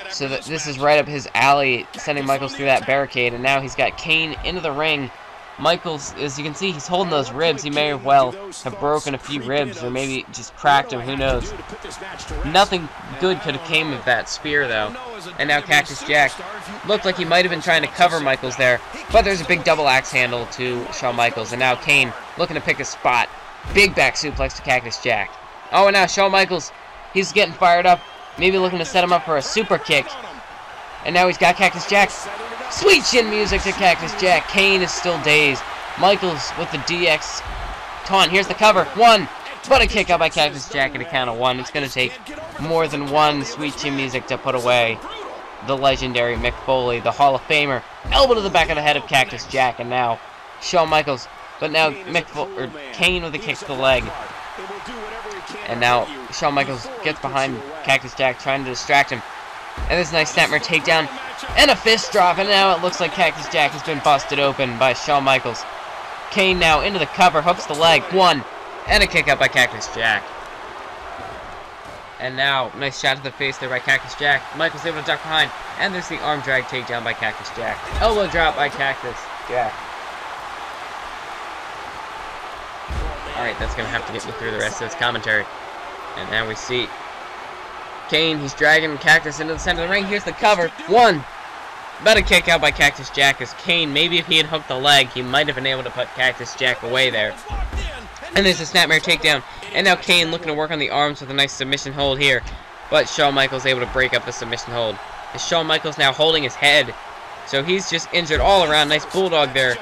So that this is right up his alley, sending Michaels through that barricade. And now he's got Kane into the ring. Michaels, as you can see, he's holding those ribs. He may well have broken a few ribs, or maybe just cracked them, who knows. Nothing good could have came of that spear, though. And now Cactus Jack looked like he might have been trying to cover Michaels there, but there's a big double axe handle to Shawn Michaels. And now Kane looking to pick a spot. Big back suplex to Cactus Jack. Oh, and now Shawn Michaels, he's getting fired up, maybe looking to set him up for a super kick. And now he's got Cactus Jack. Sweet chin music to Cactus Jack. Kane is still dazed. Michaels with the DX taunt. Here's the cover. One. But a kick out by Cactus Jack at a count of one. It's going to take more than one sweet chin music to put away the legendary Mick Foley, the Hall of Famer. Elbow to the back of the head of Cactus Jack. And now Shawn Michaels. But now Kane with a kick to the leg. And now Shawn Michaels gets behind Cactus Jack, trying to distract him. And this nice snapmare takedown. And a fist drop, and now it looks like Cactus Jack has been busted open by Shawn Michaels. Kane now into the cover, hooks the leg. One, and a kick out by Cactus Jack. And now, nice shot to the face there by Cactus Jack. Michaels able to duck behind, and there's the arm drag takedown by Cactus Jack. Elbow drop by Cactus Jack. Alright, that's going to have to get me through the rest of this commentary. And now we see Kane, he's dragging Cactus into the center of the ring. Here's the cover. One. But a kick out by Cactus Jack as Kane, maybe if he had hooked the leg, he might have been able to put Cactus Jack away there. And there's a snapmare takedown. And now Kane looking to work on the arms with a nice submission hold here. But Shawn Michaels able to break up the submission hold. And Shawn Michaels now holding his head. So he's just injured all around. Nice bulldog there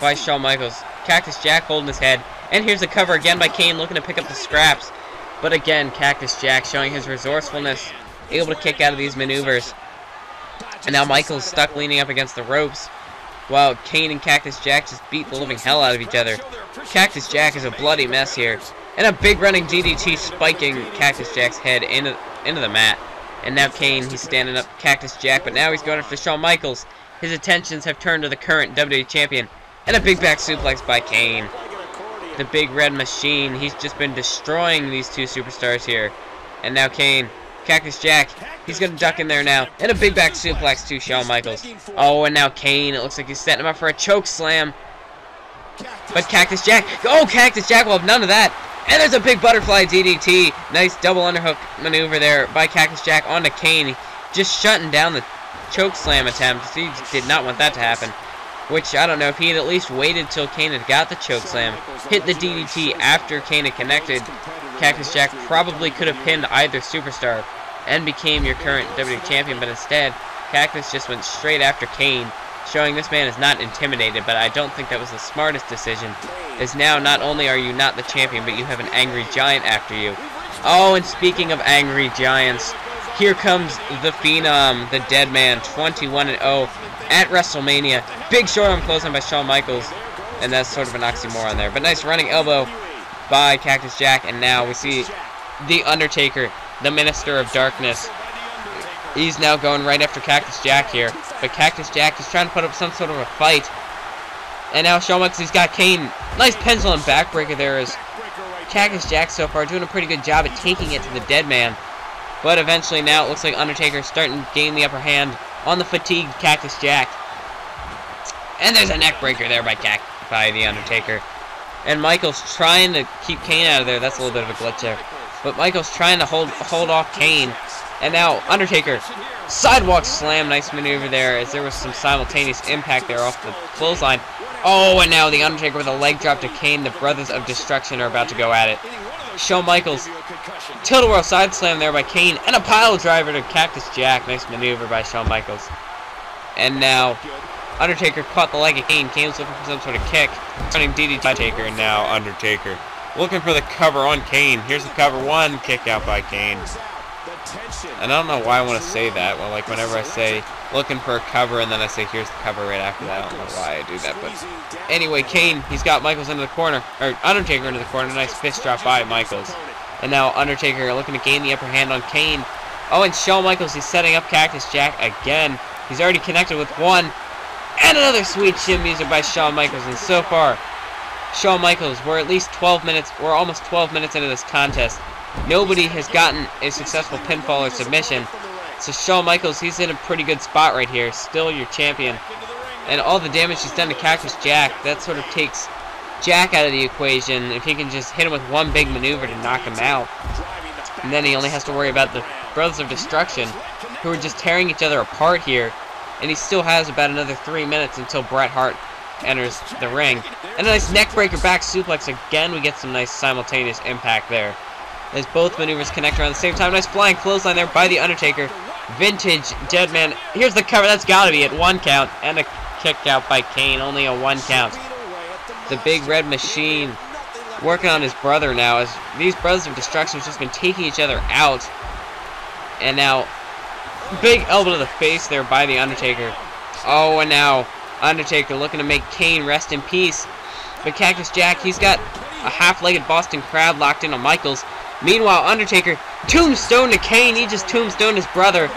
by Shawn Michaels. Cactus Jack holding his head. And here's the cover again by Kane looking to pick up the scraps. But again, Cactus Jack showing his resourcefulness, able to kick out of these maneuvers. And now Michaels stuck leaning up against the ropes, while Kane and Cactus Jack just beat the living hell out of each other. Cactus Jack is a bloody mess here. And a big running DDT spiking Cactus Jack's head into the mat. And now Kane, he's standing up Cactus Jack, but now he's going after Shawn Michaels. His attentions have turned to the current WWE Champion. And a big back suplex by Kane. The Big Red Machine, he's just been destroying these two superstars here. And now Kane, Cactus Jack, he's going to duck in there now. And a big back suplex to Shawn Michaels. Oh, and now Kane, it looks like he's setting him up for a choke slam. But Cactus Jack, oh, Cactus Jack will have none of that. And there's a big butterfly DDT. Nice double underhook maneuver there by Cactus Jack onto Kane. Just shutting down the choke slam attempt. He did not want that to happen. Which, I don't know, if he had at least waited till Kane had got the choke slam, hit the DDT after Kane had connected, Cactus Jack probably could have pinned either superstar. and became your current WWE Champion, but instead, Cactus just went straight after Kane, showing this man is not intimidated, but I don't think that was the smartest decision, as now not only are you not the champion, but you have an angry giant after you. Oh, and speaking of angry giants, here comes the Phenom, the Dead Man, 21-0 at WrestleMania. Big short arm clothesline by Shawn Michaels, and that's sort of an oxymoron there, but nice running elbow by Cactus Jack, and now we see the Undertaker, the Minister of Darkness. He's now going right after Cactus Jack here, but Cactus Jack is trying to put up some sort of a fight. And now Shawn Michaels, he's got Kane. Nice pencil and backbreaker there as Cactus Jack so far doing a pretty good job at taking it to the Dead Man. But eventually now it looks like Undertaker starting to gain the upper hand on the fatigued Cactus Jack. And there's a neck breaker there by the Undertaker. And Michaels trying to keep Kane out of there. That's a little bit of a glitch there. But Michaels trying to hold off Kane. And now Undertaker, sidewalk slam, nice maneuver there as there was some simultaneous impact there off the clothesline. Oh, and now the Undertaker with a leg drop to Kane. The Brothers of Destruction are about to go at it. Shawn Michaels, tilt-a-whirl side slam there by Kane, and a pile driver to Cactus Jack. Nice maneuver by Shawn Michaels. And now Undertaker caught the leg of Kane. Kane was looking for some sort of kick. Running DDT Undertaker, and now Undertaker looking for the cover on Kane. Here's the cover, one kick out by Kane. And I don't know why I want to say that. Well, like whenever I say looking for a cover and then I say here's the cover right after that, I don't know why I do that. But anyway, Kane, he's got Michaels into the corner, or Undertaker into the corner. Nice fist drop by Michaels. And now Undertaker looking to gain the upper hand on Kane. Oh, and Shawn Michaels, he's setting up Cactus Jack again. He's already connected with one. And another sweet shin music by Shawn Michaels. And so far, Shawn Michaels, we're at least 12 minutes, we're almost 12 minutes into this contest. Nobody has gotten a successful pinfall or submission. So Shawn Michaels, he's in a pretty good spot right here. Still your champion. And all the damage he's done to Cactus Jack, that sort of takes Jack out of the equation. If he can just hit him with one big maneuver to knock him out. And then he only has to worry about the Brothers of Destruction, who are just tearing each other apart here. And he still has about another 3 minutes until Bret Hart enters the ring. And a nice neckbreaker back suplex. Again, we get some nice simultaneous impact there, as both maneuvers connect around the same time. Nice flying clothesline there by the Undertaker. Vintage Dead Man. Here's the cover. That's got to be it. 1 count. And a kick out by Kane. Only a 1 count. The Big Red Machine working on his brother now, as these Brothers of Destruction have just been taking each other out. And now, big elbow to the face there by the Undertaker. Oh, and now Undertaker looking to make Kane rest in peace. But Cactus Jack, he's got a half-legged Boston Crab locked in on Michaels. Meanwhile, Undertaker, tombstone to Kane. He just tombstoned his brother.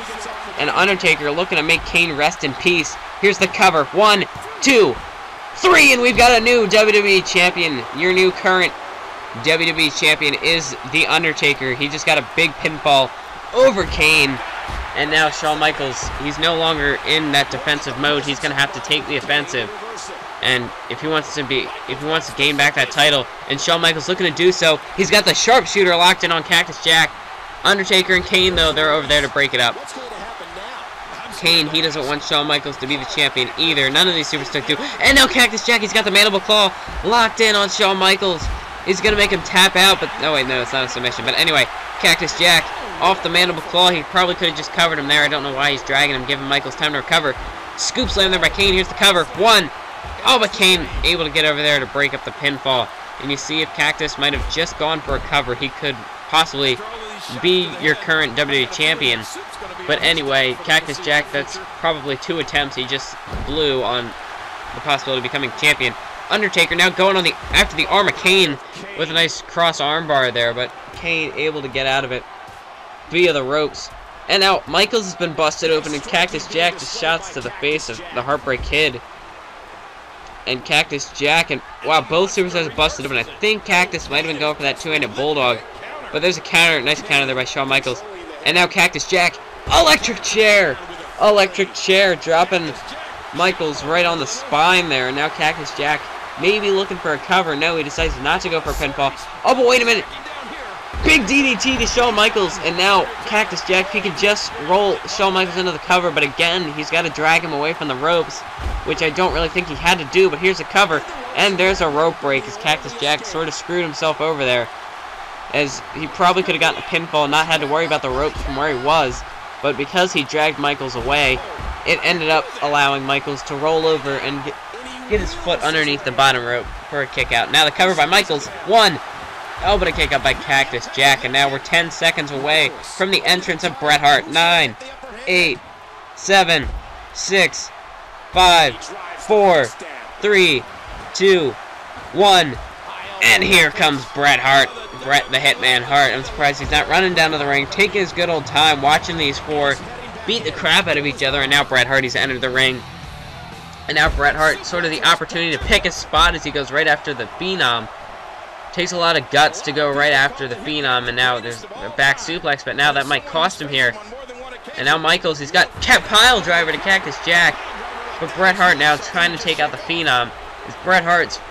And Undertaker looking to make Kane rest in peace. Here's the cover. 1, 2, 3, and we've got a new WWE Champion. Your new current WWE Champion is The Undertaker. He just got a big pinfall over Kane. And now Shawn Michaels, he's no longer in that defensive mode. He's going to have to take the offensive. And if he wants to gain back that title, and Shawn Michaels looking to do so, he's got the sharpshooter locked in on Cactus Jack. Undertaker and Kane, though, they're over there to break it up. Kane, he doesn't want Shawn Michaels to be the champion either. None of these superstars do. And now Cactus Jack, he's got the mandible claw locked in on Shawn Michaels. He's going to make him tap out, but no, wait, no, it's not a submission. But anyway, Cactus Jack off the mandible claw. He probably could have just covered him there. I don't know why he's dragging him, giving Michaels time to recover. Scoop slam there by Kane. Here's the cover. 1. Oh, but Kane able to get over there to break up the pinfall. And you see if Cactus might have just gone for a cover, he could possibly be your current WWE Champion. But anyway, Cactus Jack, that's probably 2 attempts he just blew on the possibility of becoming champion. Undertaker now going on after the arm of Kane with a nice cross armbar there, but Kane able to get out of it via the ropes. And now Michaels has been busted open, and Cactus Jack just shots to the face of the Heartbreak Kid. And Cactus Jack, and wow, both superstars are busted open. I think Cactus might have been going for that 2-handed bulldog, but there's a counter, nice counter there by Shawn Michaels. And now Cactus Jack, electric chair dropping Michaels right on the spine there. And now Cactus Jack maybe looking for a cover. No, he decides not to go for a pinfall. Oh, but wait a minute. Big DDT to Shawn Michaels. And now Cactus Jack, he can just roll Shawn Michaels into the cover. But again, he's got to drag him away from the ropes, which I don't really think he had to do. But here's a cover. And there's a rope break as Cactus Jack sort of screwed himself over there. as he probably could have gotten a pinfall and not had to worry about the ropes from where he was. But because he dragged Michaels away, it ended up allowing Michaels to roll over and get his foot underneath the bottom rope for a kick out. Now the cover by Michaels. 1. Oh, but a kick out by Cactus Jack. And now we're 10 seconds away from the entrance of Bret Hart. 9, 8, 7, 6, 5, 4, 3, 2, 1. And here comes Bret Hart. Bret the Hitman Hart. I'm surprised he's not running down to the ring, taking his good old time, watching these four beat the crap out of each other. And now Bret Hart, he's entered the ring. And now Bret Hart, sort of the opportunity to pick his spot as he goes right after the Phenom. Takes a lot of guts to go right after the Phenom, and now there's a back suplex, but now that might cost him here. And now Michaels, he's got pile driver to Cactus Jack. But Bret Hart now trying to take out the Phenom. As Bret Hart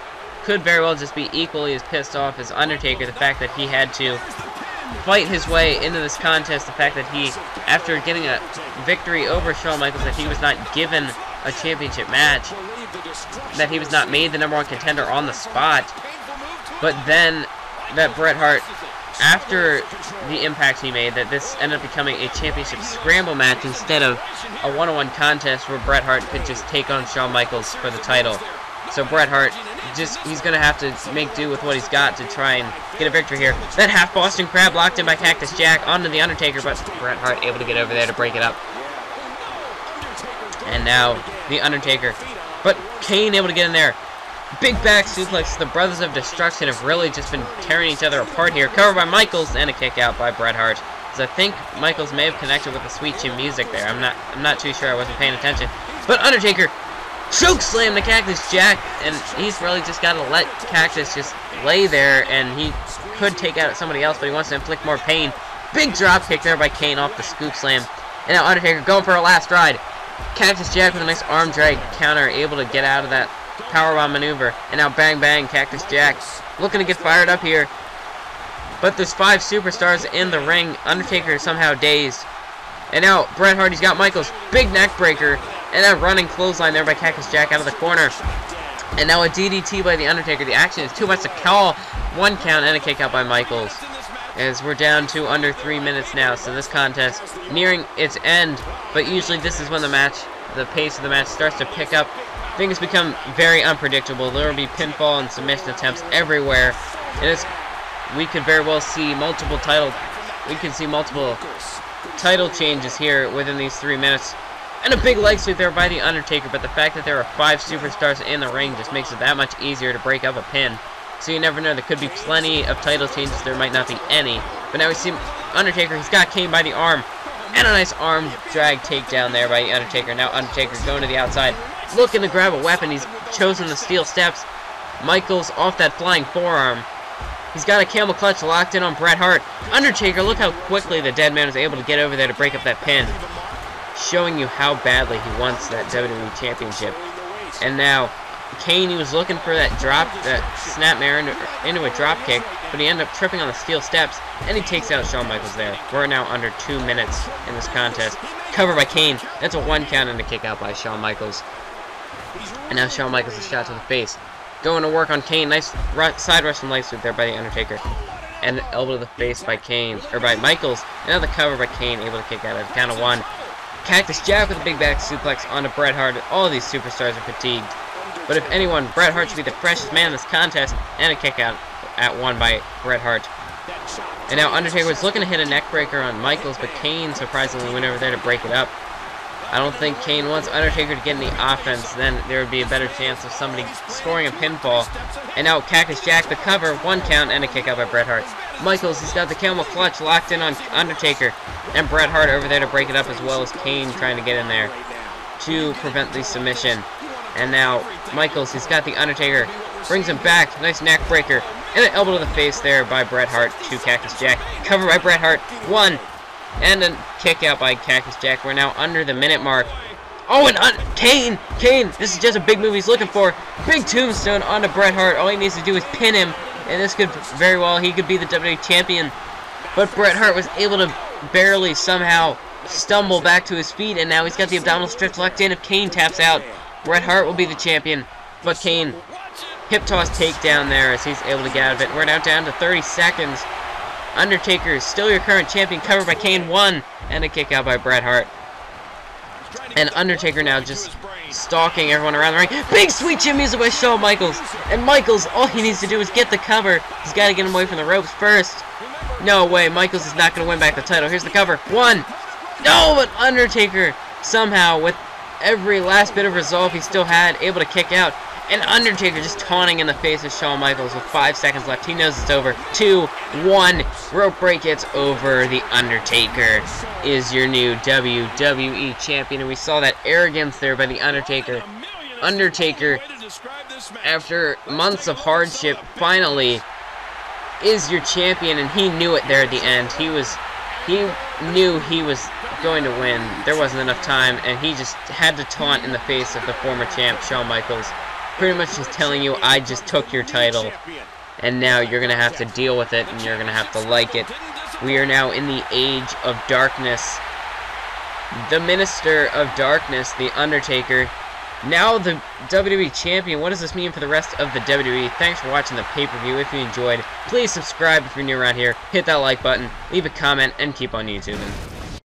could very well just be equally as pissed off as Undertaker. The fact that he had to fight his way into this contest. The fact that he, after getting a victory over Shawn Michaels, that he was not given a championship match. That he was not made the #1 contender on the spot. But then that Bret Hart, after the impact he made, that this ended up becoming a championship scramble match instead of a one-on-one contest where Bret Hart could just take on Shawn Michaels for the title. So Bret Hart, he's going to have to make do with what he's got to try and get a victory here. That half Boston Crab locked in by Cactus Jack onto the Undertaker, but Bret Hart able to get over there to break it up. And now the Undertaker, but Kane able to get in there. Big back suplex. The Brothers of Destruction have really just been tearing each other apart here. Covered by Michaels and a kick out by Bret Hart. So I think Michaels may have connected with the Sweet Chin music there. I'm not too sure. I wasn't paying attention. But Undertaker choke slam to Cactus Jack, and he's really just got to let Cactus just lay there, and he could take out somebody else, but he wants to inflict more pain. Big drop kick there by Kane off the scoop slam. And now Undertaker going for a last ride. Cactus Jack with a nice arm drag counter, able to get out of that powerbomb maneuver. And now bang bang, Cactus Jack looking to get fired up here. But there's 5 superstars in the ring. Undertaker is somehow dazed. And now Bret Hart, he's got Michaels. Big neck breaker. And a running clothesline there by Cactus Jack out of the corner. And now a DDT by the Undertaker. The action is too much to call. 1 count and a kick out by Michaels. As we're down to under 3 minutes now. So this contest nearing its end. But usually this is when the pace of the match starts to pick up. Things become very unpredictable. There will be pinfall and submission attempts everywhere. And we could very well see multiple title changes here within these 3 minutes. And a big leg sweep there by the Undertaker, but the fact that there are 5 superstars in the ring just makes it that much easier to break up a pin. So you never know, there could be plenty of title changes, there might not be any. But now we see Undertaker, he's got Kane by the arm. And a nice arm drag takedown there by the Undertaker. Now Undertaker going to the outside, looking to grab a weapon. He's chosen the steel steps. Michaels off that flying forearm. He's got a camel clutch locked in on Bret Hart. Undertaker, look how quickly the dead man was able to get over there to break up that pin. Showing you how badly he wants that WWE Championship. And now, Kane, he was looking for that snapmare into a drop kick, but he ended up tripping on the steel steps, and he takes out Shawn Michaels there. We're now under 2 minutes in this contest. Cover by Kane. That's a 1 count and a kick out by Shawn Michaels. And now Shawn Michaels is shot to the face. Going to work on Kane. Nice side Russian leg sweep there by the Undertaker. And elbow to the face by Michaels. And now the cover by Kane, able to kick out at a count of 1. Cactus Jack with a big back suplex onto Bret Hart. All of these superstars are fatigued. But if anyone, Bret Hart should be the freshest man in this contest. And a kick out at 1 by Bret Hart. And now Undertaker was looking to hit a neck breaker on Michaels, but Kane surprisingly went over there to break it up. I don't think Kane wants Undertaker to get any offense. Then there would be a better chance of somebody scoring a pinfall. And now Cactus Jack, the cover, 1 count and a kick out by Bret Hart. Michaels, he's got the camel clutch locked in on Undertaker. And Bret Hart over there to break it up, as well as Kane trying to get in there to prevent the submission. And now Michaels, he's got the Undertaker, brings him back, nice neck breaker, and an elbow to the face there by Bret Hart to Cactus Jack. Cover by Bret Hart, 1, and a kick out by Cactus Jack. We're now under the minute mark. Oh, and Kane, this is just a big move he's looking for. Big tombstone onto Bret Hart. All he needs to do is pin him, and this could very well, he could be the WWE Champion. But Bret Hart was able to barely somehow stumble back to his feet, and now he's got the abdominal stretch locked in. If Kane taps out, Bret Hart will be the champion. But Kane, hip toss takedown there as he's able to get out of it. We're now down to 30 seconds. Undertaker is still your current champion, covered by Kane. 1, and a kick out by Bret Hart. And Undertaker now just stalking everyone around the ring. Big sweet chin music by Shawn Michaels. And Michaels, all he needs to do is get the cover. He's got to get him away from the ropes first. No way, Michaels is not going to win back the title. Here's the cover. 1. No, but Undertaker somehow, with every last bit of resolve he still had, able to kick out. And Undertaker just taunting in the face of Shawn Michaels with 5 seconds left. He knows it's over. 2, 1. Rope break, it's over. The Undertaker is your new WWE champion. And we saw that arrogance there by the Undertaker. Undertaker, after months of hardship, finally is your champion. And he knew it there at the end. He knew he was going to win. There wasn't enough time. And he just had to taunt in the face of the former champ, Shawn Michaels. Pretty much just telling you, I just took your title, and now you're going to have to deal with it, and you're going to have to like it. We are now in the age of darkness. The Minister of Darkness, The Undertaker, now the WWE Champion. What does this mean for the rest of the WWE? Thanks for watching the pay-per-view. If you enjoyed, please subscribe if you're new around here. Hit that like button, leave a comment, and keep on YouTubing.